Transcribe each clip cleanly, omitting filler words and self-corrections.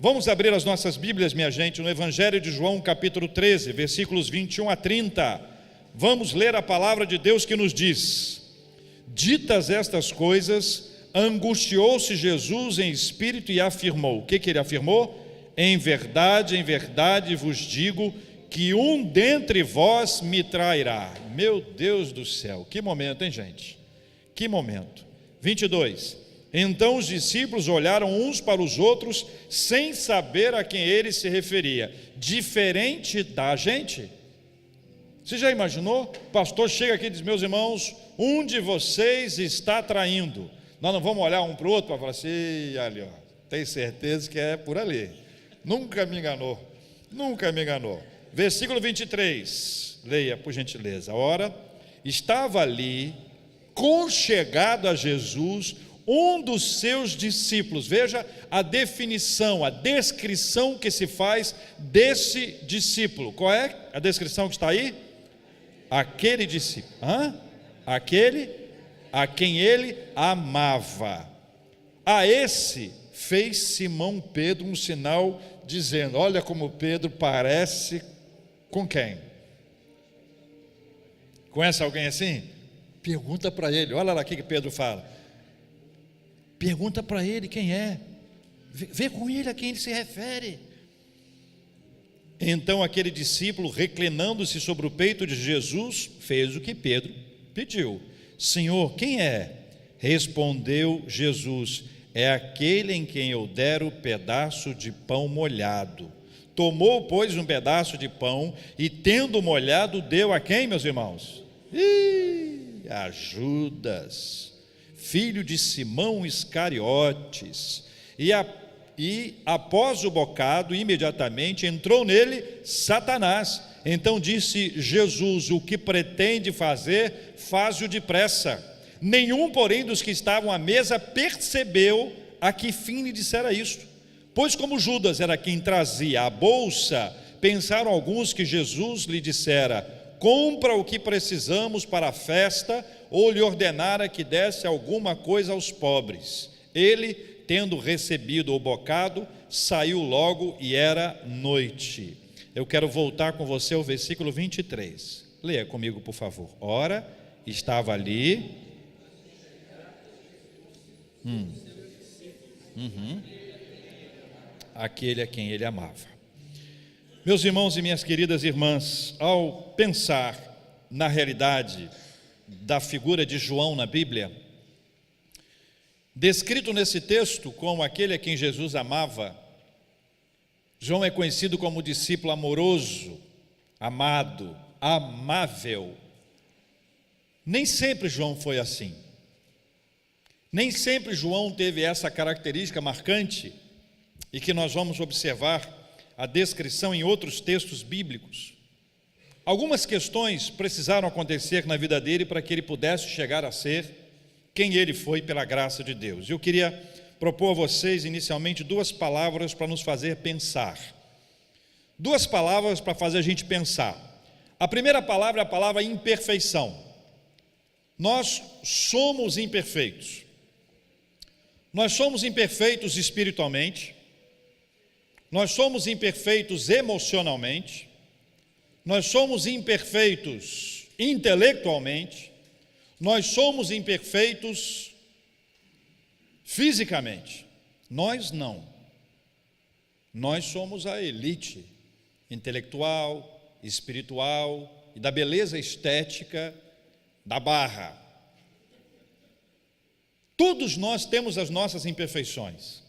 Vamos abrir as nossas Bíblias, minha gente, no Evangelho de João, capítulo 13, versículos 21 a 30. Vamos ler a palavra de Deus que nos diz: ditas estas coisas, angustiou-se Jesus em espírito e afirmou. O que ele afirmou? Em verdade vos digo que um dentre vós me trairá. Meu Deus do céu, que momento, hein, gente? Que momento. 22. Então os discípulos olharam uns para os outros, sem saber a quem ele se referia. Diferente da gente. Você já imaginou? O pastor chega aqui e diz: meus irmãos, um de vocês está traindo. Nós não vamos olhar um para o outro para falar assim: ali, ó, tem certeza que é por ali. Nunca me enganou, nunca me enganou. Versículo 23, leia por gentileza. Ora, estava ali, conchegado a Jesus, um dos seus discípulos. Veja a definição, a descrição que se faz desse discípulo. Qual é a descrição que está aí? Aquele discípulo. Aquele a quem ele amava. A esse fez Simão Pedro um sinal, dizendo: olha como Pedro parece com quem? Conhece alguém assim? Pergunta para ele. Olha lá o que Pedro fala. Pergunta para ele quem é. Vê com ele a quem ele se refere. Então aquele discípulo, reclinando-se sobre o peito de Jesus, fez o que Pedro pediu. Senhor, quem é? Respondeu Jesus: é aquele em quem eu der o pedaço de pão molhado. Tomou, pois, um pedaço de pão e, tendo molhado, deu a quem, meus irmãos? A Judas, filho de Simão Iscariotes. E após o bocado, imediatamente entrou nele Satanás. Então disse Jesus: o que pretende fazer, faze-o depressa. Nenhum, porém, dos que estavam à mesa percebeu a que fim lhe dissera isto. Pois como Judas era quem trazia a bolsa, pensaram alguns que Jesus lhe dissera: compra o que precisamos para a festa, ou lhe ordenara que desse alguma coisa aos pobres. Ele, tendo recebido o bocado, saiu logo e era noite. Eu quero voltar com você ao versículo 23. Leia comigo, por favor. Ora, estava ali aquele a quem ele amava. Meus irmãos e minhas queridas irmãs, ao pensar na realidade da figura de João na Bíblia, descrito nesse texto como aquele a quem Jesus amava, João é conhecido como discípulo amoroso, amado, amável. Nem sempre João foi assim. Nem sempre João teve essa característica marcante e que nós vamos observar a descrição em outros textos bíblicos. Algumas questões precisaram acontecer na vida dele para que ele pudesse chegar a ser quem ele foi pela graça de Deus. Eu queria propor a vocês inicialmente duas palavras para nos fazer pensar. Duas palavras para fazer a gente pensar. A primeira palavra é a palavra imperfeição. Nós somos imperfeitos. Nós somos imperfeitos espiritualmente, nós somos imperfeitos emocionalmente, nós somos imperfeitos intelectualmente, nós somos imperfeitos fisicamente. Nós não. Nós somos a elite intelectual, espiritual e da beleza estética da Barra. Todos nós temos as nossas imperfeições.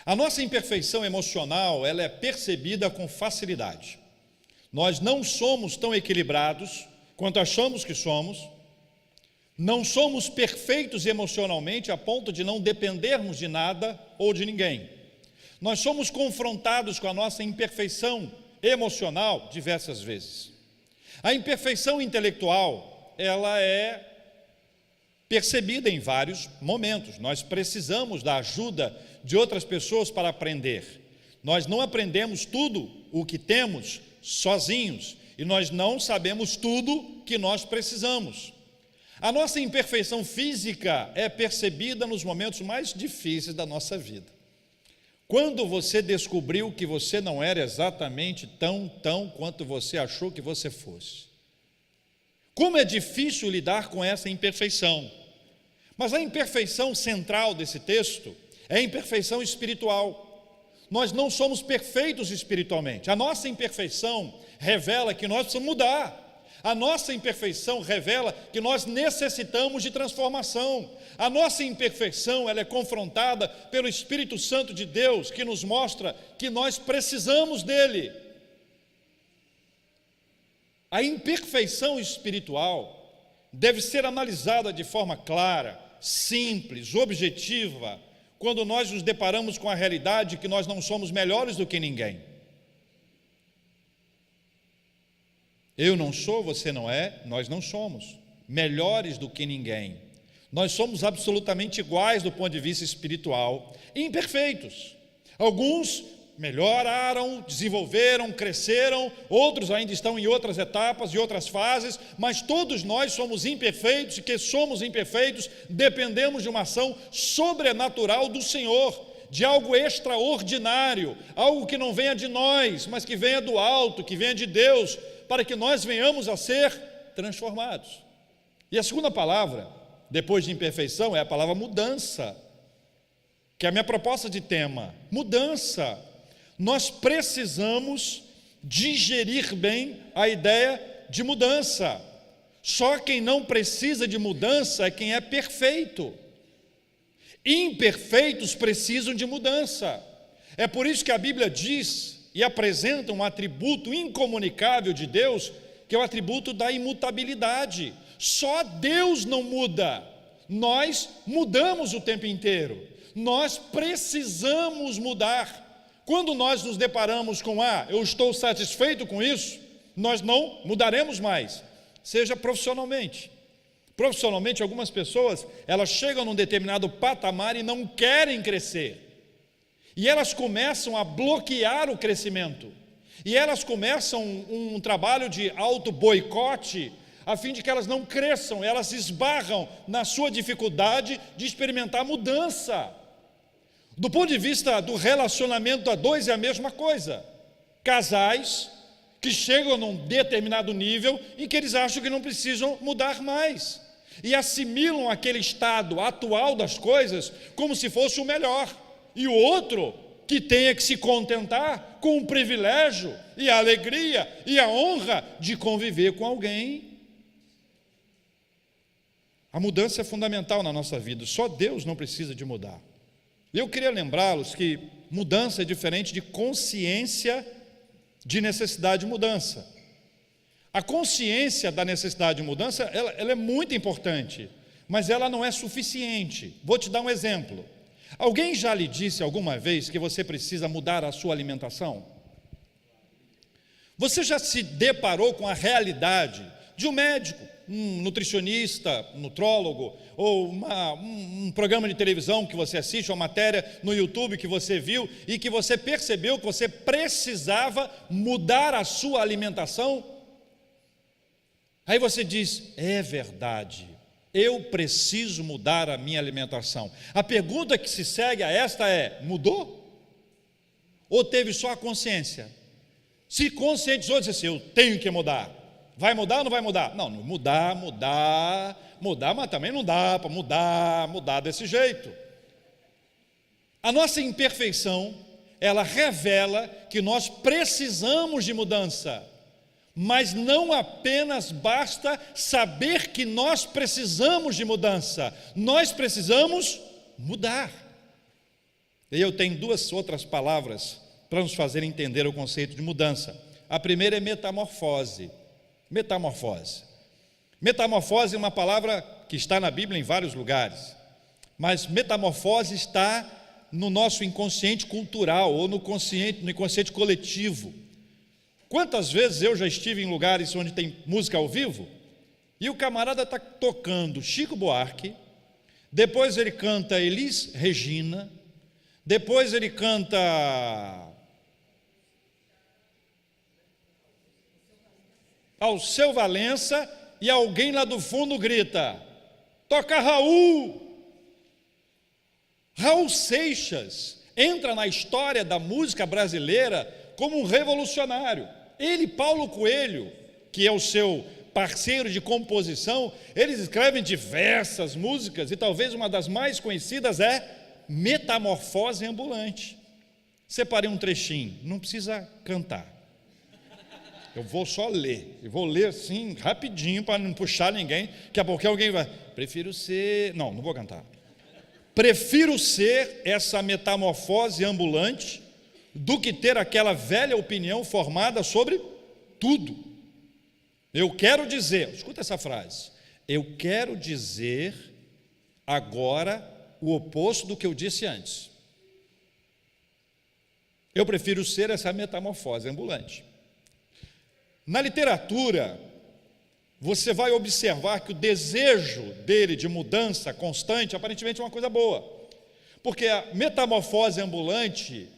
A nossa imperfeição emocional, ela é percebida com facilidade. Nós não somos tão equilibrados quanto achamos que somos. Não somos perfeitos emocionalmente a ponto de não dependermos de nada ou de ninguém. Nós somos confrontados com a nossa imperfeição emocional diversas vezes. A imperfeição intelectual, ela é percebida em vários momentos. Nós precisamos da ajuda de outras pessoas para aprender. Nós não aprendemos tudo o que temos sozinhos e nós não sabemos tudo que nós precisamos. A nossa imperfeição física é percebida nos momentos mais difíceis da nossa vida. Quando você descobriu que você não era exatamente tão quanto você achou que você fosse. Como é difícil lidar com essa imperfeição. Mas a imperfeição central desse texto é a imperfeição espiritual. Nós não somos perfeitos espiritualmente. A nossa imperfeição revela que nós precisamos mudar. A nossa imperfeição revela que nós necessitamos de transformação. A nossa imperfeição, ela é confrontada pelo Espírito Santo de Deus, que nos mostra que nós precisamos dele. A imperfeição espiritual deve ser analisada de forma clara, simples, objetiva, quando nós nos deparamos com a realidade que nós não somos melhores do que ninguém. Eu não sou, você não é, nós não somos melhores do que ninguém. Nós somos absolutamente iguais do ponto de vista espiritual, imperfeitos. Alguns melhoraram, desenvolveram, cresceram, outros ainda estão em outras etapas e outras fases, mas todos nós somos imperfeitos, e que somos imperfeitos, dependemos de uma ação sobrenatural do Senhor, de algo extraordinário, algo que não venha de nós, mas que venha do alto, que venha de Deus, para que nós venhamos a ser transformados. E a segunda palavra, depois de imperfeição, é a palavra mudança, que é a minha proposta de tema, mudança. Nós precisamos digerir bem a ideia de mudança. Só quem não precisa de mudança é quem é perfeito. Imperfeitos precisam de mudança. É por isso que a Bíblia diz e apresenta um atributo incomunicável de Deus, que é o atributo da imutabilidade. Só Deus não muda, nós mudamos o tempo inteiro, nós precisamos mudar. Quando nós nos deparamos com eu estou satisfeito com isso, nós não mudaremos mais, seja profissionalmente. Profissionalmente, algumas pessoas, elas chegam num determinado patamar e não querem crescer. E elas começam a bloquear o crescimento. E elas começam um trabalho de auto-boicote, a fim de que elas não cresçam, elas esbarram na sua dificuldade de experimentar mudança. Do ponto de vista do relacionamento a dois, é a mesma coisa. Casais que chegam num determinado nível em que eles acham que não precisam mudar mais. E assimilam aquele estado atual das coisas como se fosse o melhor. E o outro que tenha que se contentar com o privilégio e a alegria e a honra de conviver com alguém. A mudança é fundamental na nossa vida, só Deus não precisa de mudar. Eu queria lembrá-los que mudança é diferente de consciência de necessidade de mudança. A consciência da necessidade de mudança, ela é muito importante, mas ela não é suficiente. Vou te dar um exemplo. Alguém já lhe disse alguma vez que você precisa mudar a sua alimentação? Você já se deparou com a realidade de um médico, um nutricionista, um nutrólogo, ou um programa de televisão que você assiste, uma matéria no YouTube que você viu e que você percebeu que você precisava mudar a sua alimentação? Aí você diz, é verdade, eu preciso mudar a minha alimentação. A pergunta que se segue a esta é, mudou? Ou teve só a consciência? Se conscientizou, disse assim, eu tenho que mudar. Vai mudar ou não vai mudar? Não, mudar, mas também não dá para mudar desse jeito. A nossa imperfeição, ela revela que nós precisamos de mudança, mas não apenas basta saber que nós precisamos de mudança, nós precisamos mudar. E eu tenho duas outras palavras para nos fazer entender o conceito de mudança. A primeira é metamorfose. Metamorfose. Metamorfose é uma palavra que está na Bíblia em vários lugares, mas metamorfose está no nosso inconsciente cultural ou no inconsciente coletivo. Quantas vezes eu já estive em lugares onde tem música ao vivo e o camarada está tocando Chico Buarque, depois ele canta Elis Regina, depois ele canta Alceu Valença e alguém lá do fundo grita, toca Raul. Raul Seixas entra na história da música brasileira como um revolucionário. Ele, Paulo Coelho, que é o seu parceiro de composição, eles escrevem diversas músicas e talvez uma das mais conhecidas é Metamorfose Ambulante. Separei um trechinho, não precisa cantar. Eu vou só ler, e vou ler assim, rapidinho, para não puxar ninguém, daqui a pouco alguém vai, prefiro ser, não vou cantar. Prefiro ser essa metamorfose ambulante do que ter aquela velha opinião formada sobre tudo. Eu quero dizer, escuta essa frase, eu quero dizer agora o oposto do que eu disse antes. Eu prefiro ser essa metamorfose ambulante. Na literatura, você vai observar que o desejo dele de mudança constante, aparentemente é uma coisa boa, porque a metamorfose ambulante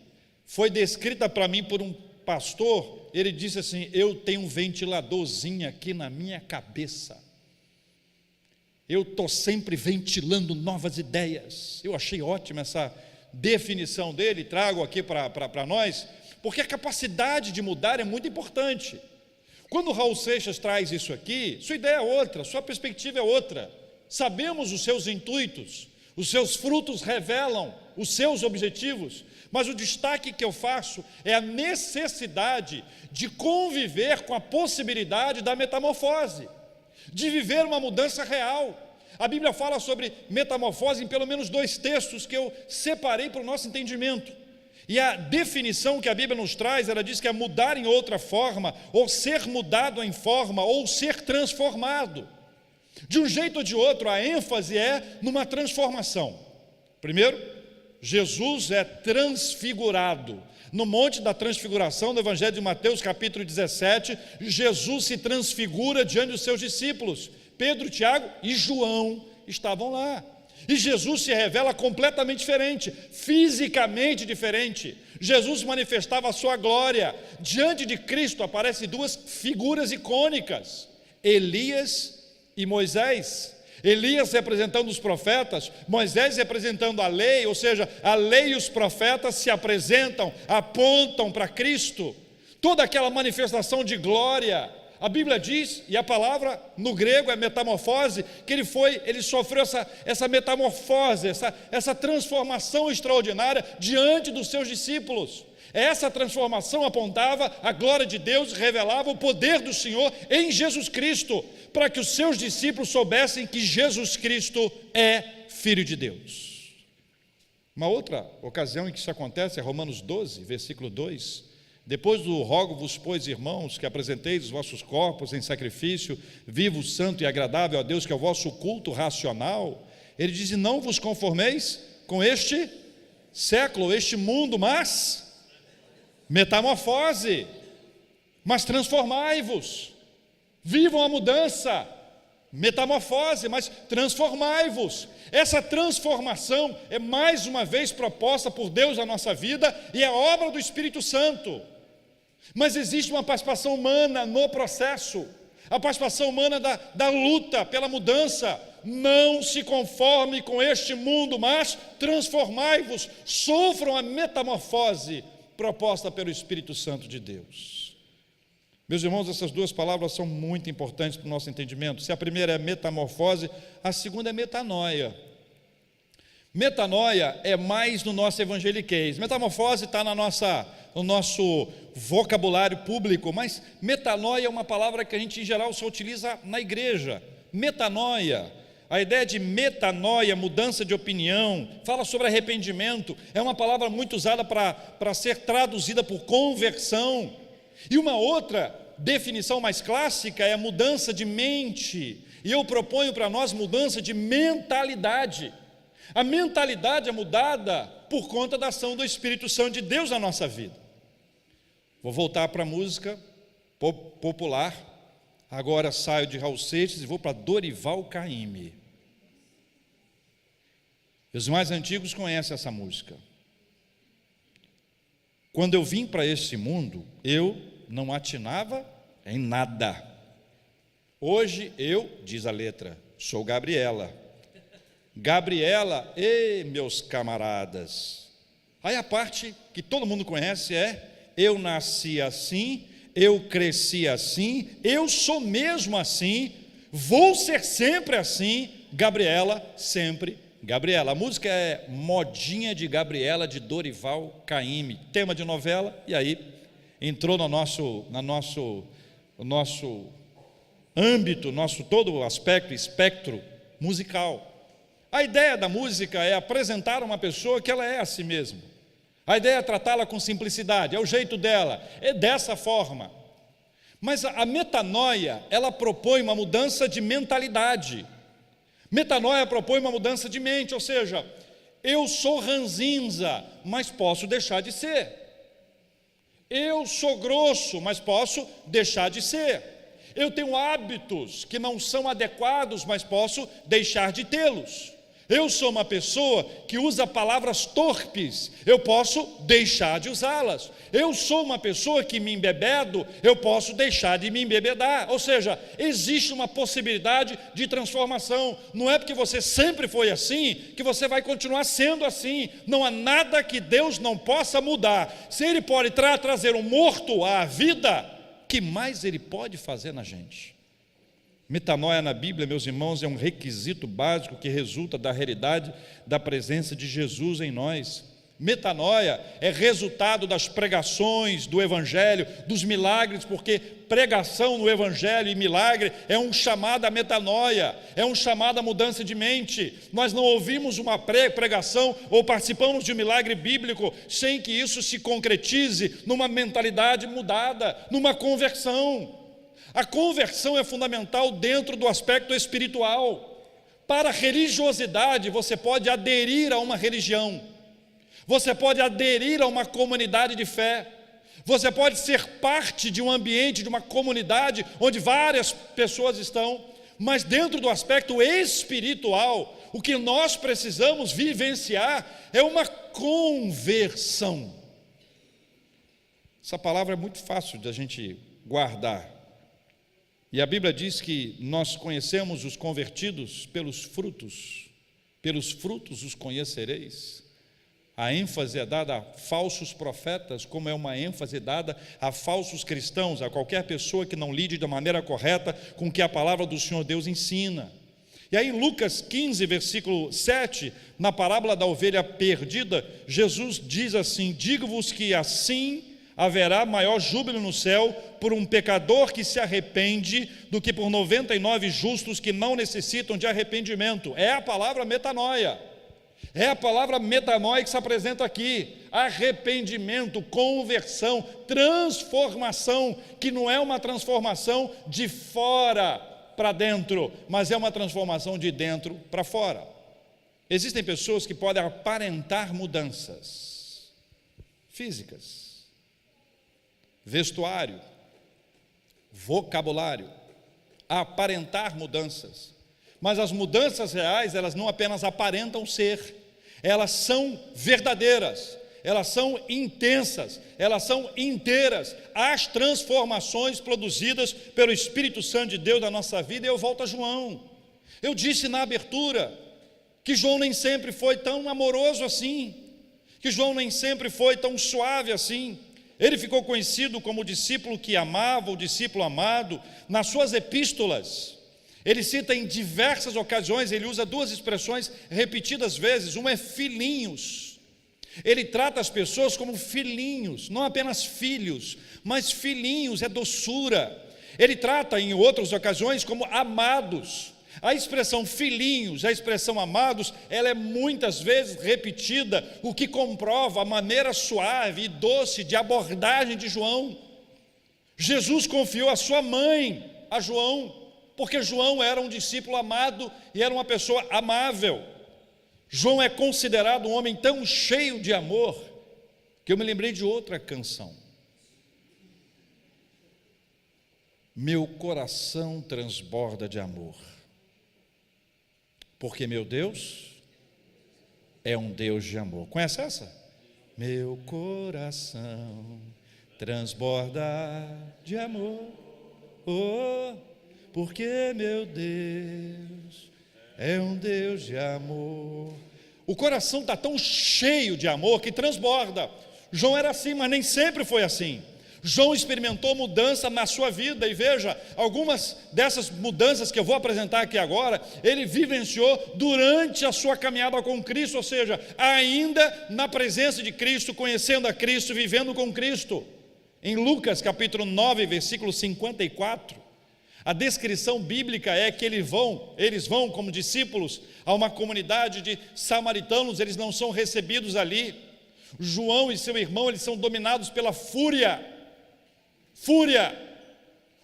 foi descrita para mim por um pastor. Ele disse assim: eu tenho um ventiladorzinho aqui na minha cabeça, eu estou sempre ventilando novas ideias. Eu achei ótima essa definição dele, trago aqui para nós, porque a capacidade de mudar é muito importante. Quando Raul Seixas traz isso aqui, sua ideia é outra, sua perspectiva é outra. Sabemos os seus intuitos, os seus frutos revelam os seus objetivos, mas o destaque que eu faço é a necessidade de conviver com a possibilidade da metamorfose, de viver uma mudança real. A Bíblia fala sobre metamorfose em pelo menos 2 textos que eu separei para o nosso entendimento. E a definição que a Bíblia nos traz, ela diz que é mudar em outra forma, ou ser mudado em forma, ou ser transformado. De um jeito ou de outro, a ênfase é numa transformação. Primeiro, Jesus é transfigurado. No Monte da Transfiguração, no Evangelho de Mateus, capítulo 17, Jesus se transfigura diante dos seus discípulos. Pedro, Tiago e João estavam lá. E Jesus se revela completamente diferente, fisicamente diferente. Jesus manifestava a sua glória. Diante de Cristo aparecem 2 figuras icônicas: Elias e Moisés. Elias representando os profetas, Moisés representando a lei, ou seja, a lei e os profetas se apresentam, apontam para Cristo. Toda aquela manifestação de glória. A Bíblia diz, e a palavra no grego é metamorfose, que ele sofreu essa metamorfose, essa transformação extraordinária diante dos seus discípulos. Essa transformação apontava a glória de Deus, revelava o poder do Senhor em Jesus Cristo, para que os seus discípulos soubessem que Jesus Cristo é Filho de Deus. Uma outra ocasião em que isso acontece é Romanos 12, versículo 2. Depois do rogo-vos, pois, irmãos, que apresenteis os vossos corpos em sacrifício vivo, santo e agradável a Deus, que é o vosso culto racional, ele diz: e não vos conformeis com este século, este mundo, mas metamorfose, mas transformai-vos, vivam a mudança, metamorfose, mas transformai-vos. Essa transformação é mais uma vez proposta por Deus na nossa vida e é obra do Espírito Santo. Mas existe uma participação humana no processo, a participação humana da luta pela mudança. Não se conforme com este mundo, mas transformai-vos, sofram a metamorfose proposta pelo Espírito Santo de Deus. Meus irmãos, essas 2 palavras são muito importantes para o nosso entendimento. Se a primeira é metamorfose, a segunda é metanoia. Metanoia é mais no nosso evangeliquez. Metamorfose está no nosso vocabulário público, mas metanoia é uma palavra que a gente em geral só utiliza na igreja. Metanoia, a ideia de metanoia, mudança de opinião, fala sobre arrependimento, é uma palavra muito usada para ser traduzida por conversão. E uma outra definição mais clássica é a mudança de mente, e eu proponho para nós mudança de mentalidade. A mentalidade é mudada por conta da ação do Espírito Santo de Deus na nossa vida. Vou voltar para a música popular, agora saio de Raul Seixas e vou para Dorival Caymmi. Os mais antigos conhecem essa música. Quando eu vim para esse mundo, eu não atinava em nada. Hoje eu, diz a letra, sou Gabriela. Gabriela, ei, meus camaradas, Aí a parte que todo mundo conhece é: eu nasci assim, eu cresci assim, eu sou mesmo assim, vou ser sempre assim, Gabriela, sempre Gabriela. A música é Modinha de Gabriela, de Dorival Caymmi, tema de novela, e aí entrou no nosso âmbito, todo o espectro musical. A ideia da música é apresentar uma pessoa que ela é a si mesma. A ideia é tratá-la com simplicidade, é o jeito dela, é dessa forma. Mas a metanoia, ela propõe uma mudança de mentalidade. Metanoia propõe uma mudança de mente, ou seja, eu sou ranzinza, mas posso deixar de ser. Eu sou grosso, mas posso deixar de ser. Eu tenho hábitos que não são adequados, mas posso deixar de tê-los. Eu sou uma pessoa que usa palavras torpes, eu posso deixar de usá-las. Eu sou uma pessoa que me embebedo, eu posso deixar de me embebedar. Ou seja, existe uma possibilidade de transformação. Não é porque você sempre foi assim, que você vai continuar sendo assim. Não há nada que Deus não possa mudar. Se Ele pode trazer um morto à vida, que mais Ele pode fazer na gente? Metanoia na Bíblia, meus irmãos, é um requisito básico que resulta da realidade da presença de Jesus em nós. Metanoia é resultado das pregações do Evangelho, dos milagres, porque pregação no Evangelho e milagre é um chamado à metanoia, é um chamado à mudança de mente. Nós não ouvimos uma pregação ou participamos de um milagre bíblico sem que isso se concretize numa mentalidade mudada, numa conversão. A conversão é fundamental dentro do aspecto espiritual. Para a religiosidade, você pode aderir a uma religião, você pode aderir a uma comunidade de fé, você pode ser parte de um ambiente, de uma comunidade onde várias pessoas estão, mas dentro do aspecto espiritual, o que nós precisamos vivenciar é uma conversão. Essa palavra é muito fácil de a gente guardar. E a Bíblia diz que nós conhecemos os convertidos pelos frutos os conhecereis. A ênfase é dada a falsos profetas, como é uma ênfase dada a falsos cristãos, a qualquer pessoa que não lide da maneira correta com o que a palavra do Senhor Deus ensina. E aí em Lucas 15, versículo 7, na parábola da ovelha perdida, Jesus diz assim: digo-vos que assim haverá maior júbilo no céu por um pecador que se arrepende do que por 99 justos que não necessitam de arrependimento. É a palavra metanoia. É a palavra metanoia que se apresenta aqui. Arrependimento, conversão, transformação, que não é uma transformação de fora para dentro, mas é uma transformação de dentro para fora. Existem pessoas que podem aparentar mudanças físicas, vestuário, vocabulário, aparentar mudanças, mas as mudanças reais, elas não apenas aparentam ser, elas são verdadeiras, elas são intensas, elas são inteiras. As transformações produzidas pelo Espírito Santo de Deus na nossa vida. Eu volto a João. Eu disse na abertura que João nem sempre foi tão amoroso assim, que João nem sempre foi tão suave assim. Ele ficou conhecido como o discípulo que amava, o discípulo amado. Nas suas epístolas, ele cita em diversas ocasiões, ele usa duas expressões repetidas vezes. Uma é filhinhos. Ele trata as pessoas como filhinhos, não apenas filhos, mas filhinhos, é doçura. Ele trata em outras ocasiões como amados. A expressão filhinhos, a expressão amados, ela é muitas vezes repetida, o que comprova a maneira suave e doce de abordagem de João. Jesus confiou a sua mãe a João, porque João era um discípulo amado e era uma pessoa amável. João é considerado um homem tão cheio de amor, que eu me lembrei de outra canção. Meu coração transborda de amor, porque meu Deus é um Deus de amor. Conhece essa? Meu coração transborda de amor, oh, porque meu Deus é um Deus de amor. O coração está tão cheio de amor que transborda. João era assim, mas nem sempre foi assim. João experimentou mudança na sua vida, e veja, algumas dessas mudanças que eu vou apresentar aqui agora, ele vivenciou durante a sua caminhada com Cristo, ou seja, ainda na presença de Cristo, conhecendo a Cristo, vivendo com Cristo. Em Lucas capítulo 9, versículo 54, a descrição bíblica é que eles vão como discípulos a uma comunidade de samaritanos, eles não são recebidos ali. João e seu irmão, eles são dominados pela fúria.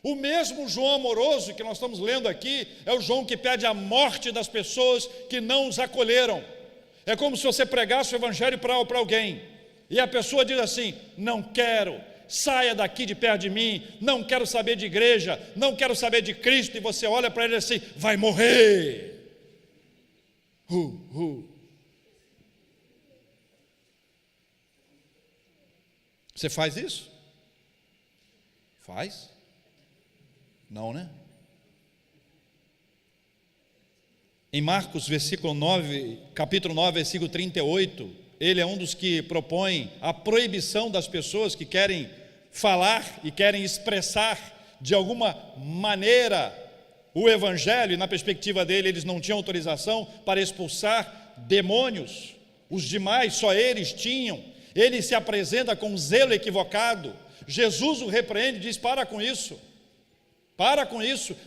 O mesmo João amoroso que nós estamos lendo aqui é o João que pede a morte das pessoas que não os acolheram. É como se você pregasse o evangelho para alguém e a pessoa diz assim: não quero, saia daqui de perto de mim, não quero saber de igreja, não quero saber de Cristo, e você olha para ele assim: vai morrer. Você faz isso? Faz? Não, né? Em Marcos capítulo 9, versículo 38, ele é um dos que propõe a proibição das pessoas que querem falar e querem expressar de alguma maneira o evangelho, e na perspectiva dele eles não tinham autorização para expulsar demônios, os demais só eles tinham. Ele se apresenta com zelo equivocado. Jesus o repreende e diz: para com isso,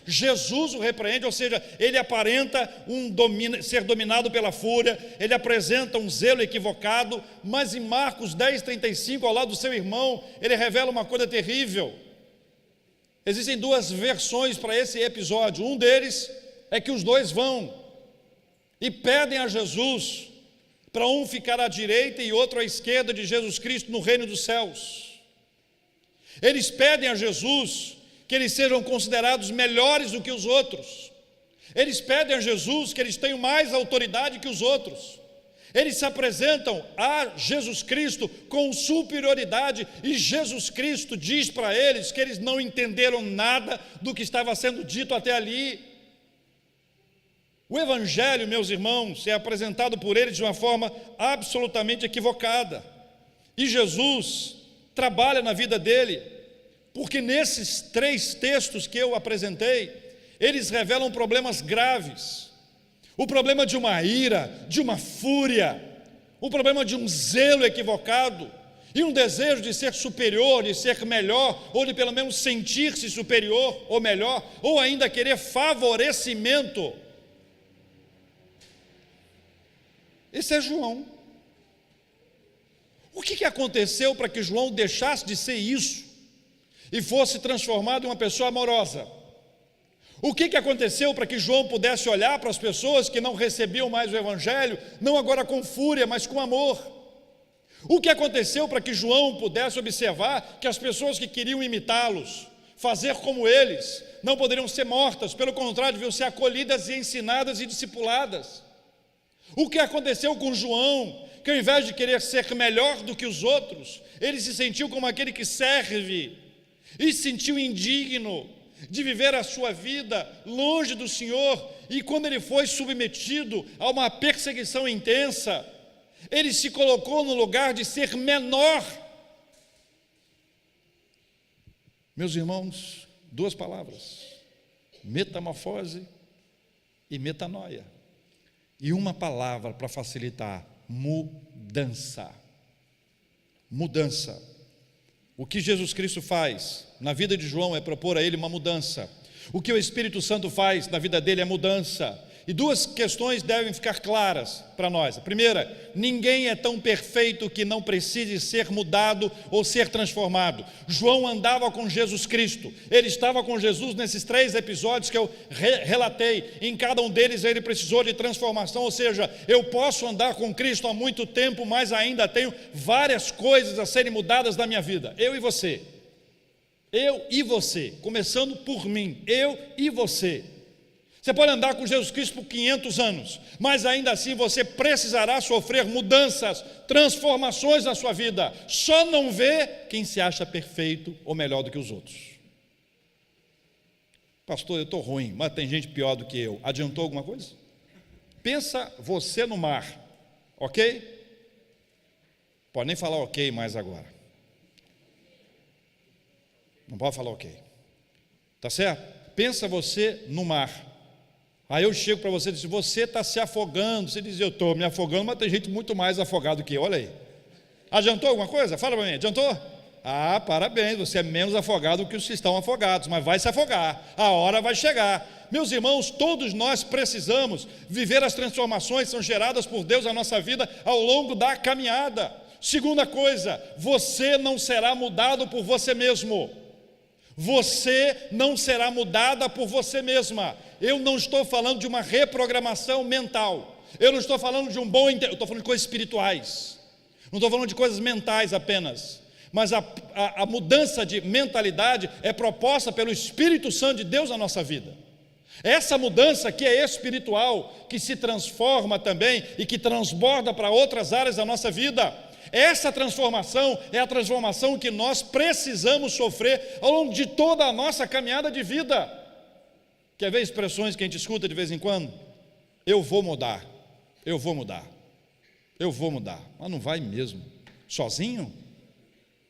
Jesus o repreende, ou seja, ele aparenta ser dominado pela fúria, ele apresenta um zelo equivocado, mas em Marcos 10:35, ao lado do seu irmão, ele revela uma coisa terrível. Existem duas versões para esse episódio. Um deles é que os dois vão e pedem a Jesus para um ficar à direita e outro à esquerda de Jesus Cristo no reino dos céus. Eles pedem a Jesus que eles sejam considerados melhores do que os outros. Eles pedem a Jesus que eles tenham mais autoridade que os outros. Eles se apresentam a Jesus Cristo com superioridade, e Jesus Cristo diz para eles que eles não entenderam nada do que estava sendo dito até ali. O Evangelho, meus irmãos, é apresentado por eles de uma forma absolutamente equivocada. E Jesus trabalha na vida dele, porque nesses 3 textos que eu apresentei, eles revelam problemas graves. O problema de uma ira, de uma fúria, o problema de um zelo equivocado, e um desejo de ser superior, de ser melhor, ou de pelo menos sentir-se superior ou melhor, ou ainda querer favorecimento. Esse é João. O que aconteceu para que João deixasse de ser isso e fosse transformado em uma pessoa amorosa? O que aconteceu para que João pudesse olhar para as pessoas que não recebiam mais o evangelho, não agora com fúria, mas com amor? O que aconteceu para que João pudesse observar que as pessoas que queriam imitá-los, fazer como eles, não poderiam ser mortas, pelo contrário, deviam ser acolhidas e ensinadas e discipuladas? O que aconteceu com João, que ao invés de querer ser melhor do que os outros, ele se sentiu como aquele que serve, e se sentiu indigno de viver a sua vida longe do Senhor, e quando ele foi submetido a uma perseguição intensa, ele se colocou no lugar de ser menor. Meus irmãos, 2 palavras: metamorfose e metanoia. E uma palavra para facilitar: mudança. Mudança. O que Jesus Cristo faz na vida de João é propor a ele uma mudança. O que o Espírito Santo faz na vida dele é mudança. E 2 questões devem ficar claras para nós. A primeira: ninguém é tão perfeito que não precise ser mudado ou ser transformado. João andava com Jesus Cristo, ele estava com Jesus nesses 3 episódios que eu relatei. Em cada um deles ele precisou de transformação, ou seja, eu posso andar com Cristo há muito tempo, mas ainda tenho várias coisas a serem mudadas na minha vida. Eu e você, começando por mim, eu e você. Você pode andar com Jesus Cristo por 500 anos, mas ainda assim você precisará sofrer mudanças, transformações na sua vida. Só não vê quem se acha perfeito ou melhor do que os outros. Pastor, eu estou ruim, mas tem gente pior do que eu. Adiantou alguma coisa? Pensa você no mar. Ok? Pode nem falar ok mais agora. Não pode falar ok. Tá certo? Pensa você no mar. Aí eu chego para você e digo: você está se afogando. Você diz: eu estou me afogando, mas tem gente muito mais afogado que eu. Olha aí. Adiantou alguma coisa? Fala para mim, adiantou? Ah, parabéns, você é menos afogado que os que estão afogados, mas vai se afogar, a hora vai chegar. Meus irmãos, todos nós precisamos viver as transformações que são geradas por Deus na nossa vida ao longo da caminhada. Segunda coisa, você não será mudado por você mesmo. Você não será mudada por você mesma. Eu não estou falando de uma reprogramação mental. Eu não estou falando de um bom eu estou falando de coisas espirituais. Não estou falando de coisas mentais apenas. Mas a mudança de mentalidade é proposta pelo Espírito Santo de Deus na nossa vida. Essa mudança que é espiritual, que se transforma também e que transborda para outras áreas da nossa vida. Essa transformação é a transformação que nós precisamos sofrer ao longo de toda a nossa caminhada de vida. Quer ver expressões que a gente escuta de vez em quando? Eu vou mudar, eu vou mudar, eu vou mudar. Mas não vai mesmo. Sozinho?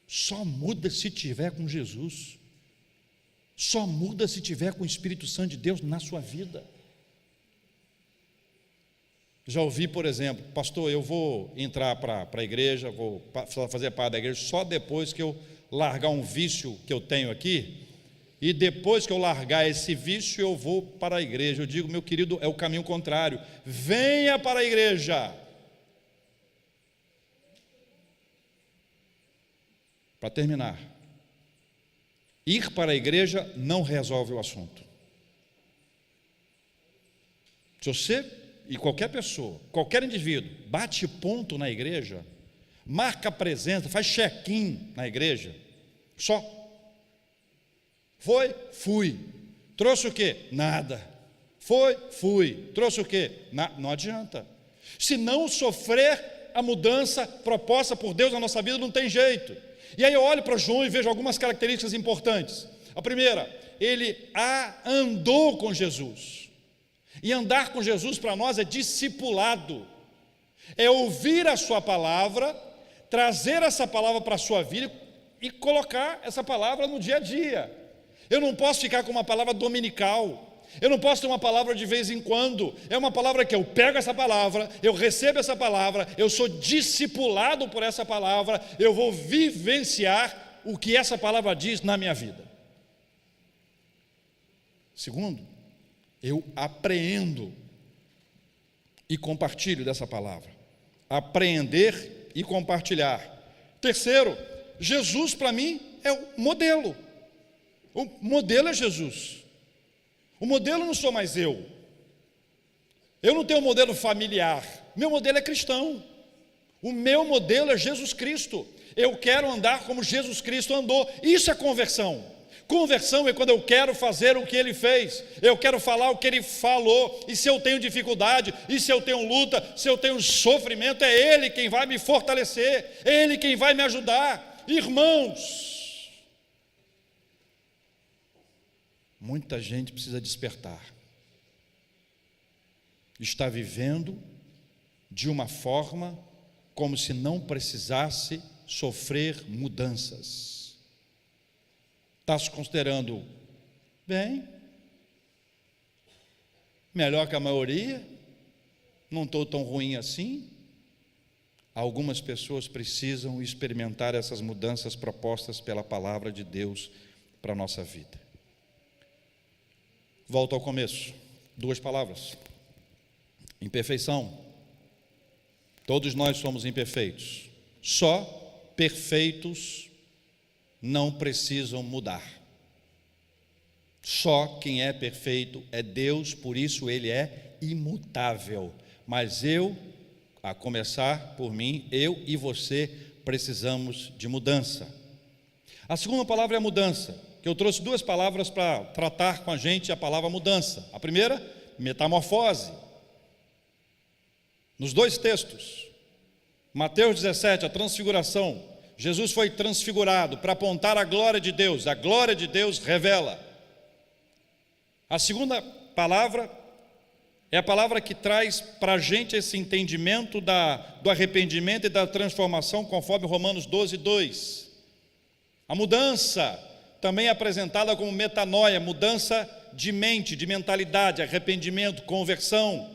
Só muda se tiver com Jesus. Só muda se tiver com o Espírito Santo de Deus na sua vida. Já ouvi, por exemplo, pastor, eu vou entrar para a igreja, vou fazer parte da igreja só depois que eu largar um vício que eu tenho aqui, e depois que eu largar esse vício eu vou para a igreja. Eu digo: meu querido, é o caminho contrário. Venha para a igreja. Para terminar, ir para a igreja não resolve o assunto. Se você e qualquer pessoa, qualquer indivíduo, bate ponto na igreja, marca presença, faz check-in na igreja, só foi, fui, trouxe o quê? Nada. Foi, fui, trouxe o quê? Não adianta. Se não sofrer a mudança proposta por Deus na nossa vida, não tem jeito. E aí eu olho para João e vejo algumas características importantes. A primeira, ele andou com Jesus. E andar com Jesus para nós é discipulado, é ouvir a sua palavra, trazer essa palavra para a sua vida e colocar essa palavra no dia a dia. Eu não posso ficar com uma palavra dominical, eu não posso ter uma palavra de vez em quando. É uma palavra que eu pego essa palavra, eu recebo essa palavra, eu sou discipulado por essa palavra, eu vou vivenciar o que essa palavra diz na minha vida. Segundo, eu apreendo e compartilho dessa palavra. Apreender e compartilhar. Terceiro, Jesus para mim é o modelo. O modelo é Jesus. O modelo não sou mais eu. Eu não tenho um modelo familiar. Meu modelo é cristão. O meu modelo é Jesus Cristo. Eu quero andar como Jesus Cristo andou. Isso é conversão. Conversão é quando eu quero fazer o que Ele fez, eu quero falar o que Ele falou. E se eu tenho dificuldade, e se eu tenho luta, se eu tenho sofrimento, é Ele quem vai me fortalecer, é Ele quem vai me ajudar. Irmãos, muita gente precisa despertar. Está vivendo de uma forma como se não precisasse sofrer mudanças. Está se considerando bem, melhor que a maioria, não estou tão ruim assim. Algumas pessoas precisam experimentar essas mudanças propostas pela palavra de Deus para a nossa vida. Volto ao começo, 2 palavras: imperfeição. Todos nós somos imperfeitos, só perfeitos não precisam mudar. Só quem é perfeito é Deus, por isso Ele é imutável. Mas eu, a começar por mim, eu e você precisamos de mudança. A segunda palavra é mudança, que eu trouxe 2 palavras para tratar com a gente a palavra mudança. A primeira, metamorfose. Nos 2 textos, Mateus 17, a transfiguração. Jesus foi transfigurado para apontar a glória de Deus. A glória de Deus revela. A segunda palavra É a palavra que traz para a gente esse entendimento do arrependimento e da transformação, conforme Romanos 12, 2. A mudança também é apresentada como metanoia, mudança de mente, de mentalidade, arrependimento, conversão.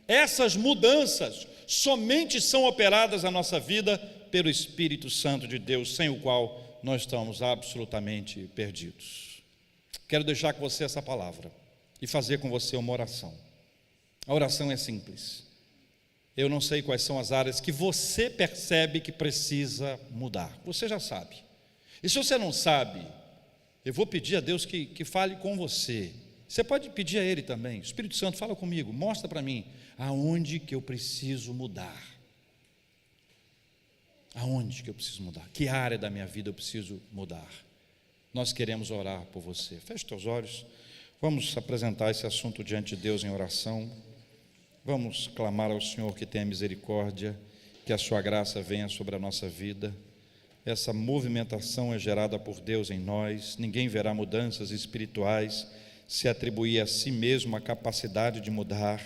Essas mudanças somente são operadas na nossa vida pelo Espírito Santo de Deus, sem o qual nós estamos absolutamente perdidos. Quero deixar com você essa palavra e fazer com você uma oração. A oração é simples. Eu não sei quais são as áreas que você percebe que precisa mudar. Você já sabe. E se você não sabe, eu vou pedir a Deus que fale com você. Você pode pedir a Ele também. Espírito Santo, fala comigo, mostra para mim aonde que eu preciso mudar. Aonde que eu preciso mudar? Que área da minha vida eu preciso mudar? Nós queremos orar por você. Feche teus olhos. Vamos apresentar esse assunto diante de Deus em oração. Vamos clamar ao Senhor que tenha misericórdia, que a sua graça venha sobre a nossa vida. Essa movimentação é gerada por Deus em nós. Ninguém verá mudanças espirituais se atribuir a si mesmo a capacidade de mudar.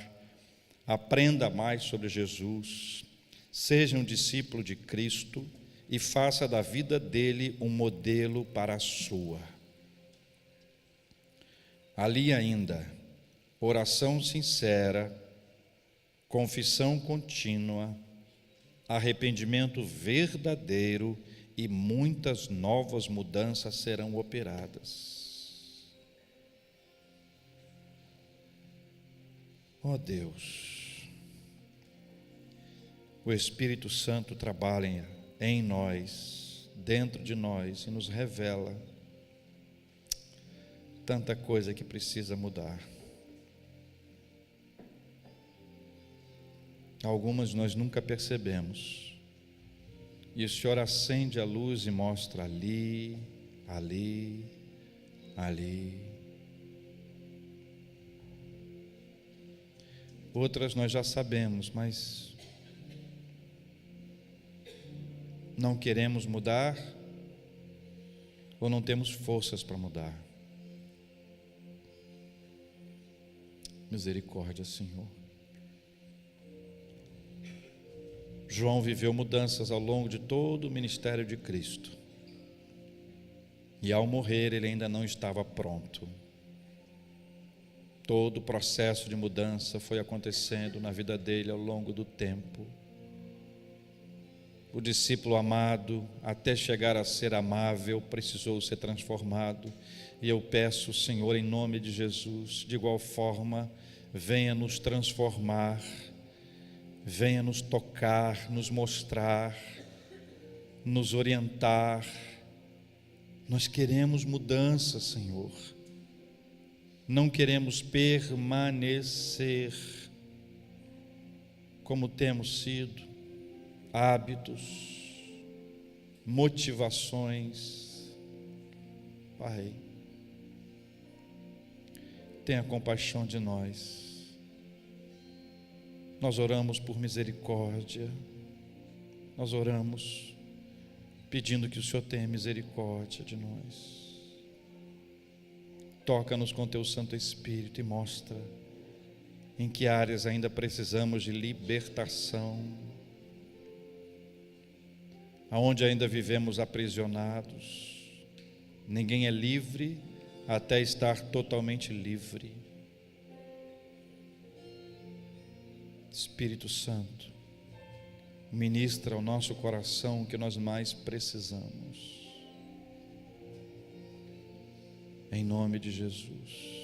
Aprenda mais sobre Jesus. Seja um discípulo de Cristo e faça da vida dele um modelo para a sua. Ali ainda, oração sincera, confissão contínua, arrependimento verdadeiro e muitas novas mudanças serão operadas. Ó Deus, o Espírito Santo trabalha em nós, dentro de nós e nos revela tanta coisa que precisa mudar. Algumas nós nunca percebemos, e o Senhor acende a luz e mostra ali, ali, ali. Outras nós já sabemos, mas não queremos mudar ou não temos forças para mudar. Misericórdia, Senhor. João viveu mudanças ao longo de todo o ministério de Cristo. E ao morrer ele ainda não estava pronto. Todo o processo de mudança foi acontecendo na vida dele ao longo do tempo. O discípulo amado, até chegar a ser amável, precisou ser transformado. E eu peço, Senhor, em nome de Jesus, de igual forma, venha nos transformar, venha nos tocar, nos mostrar, nos orientar. Nós queremos mudança, Senhor. Não queremos permanecer como temos sido, hábitos, motivações. Pai, tenha compaixão de nós. Nós oramos por misericórdia, nós oramos pedindo que o Senhor tenha misericórdia de nós. Toca-nos com Teu Santo Espírito e mostra em que áreas ainda precisamos de libertação, aonde ainda vivemos aprisionados. Ninguém é livre até estar totalmente livre. Espírito Santo, ministra ao nosso coração o que nós mais precisamos. Em nome de Jesus.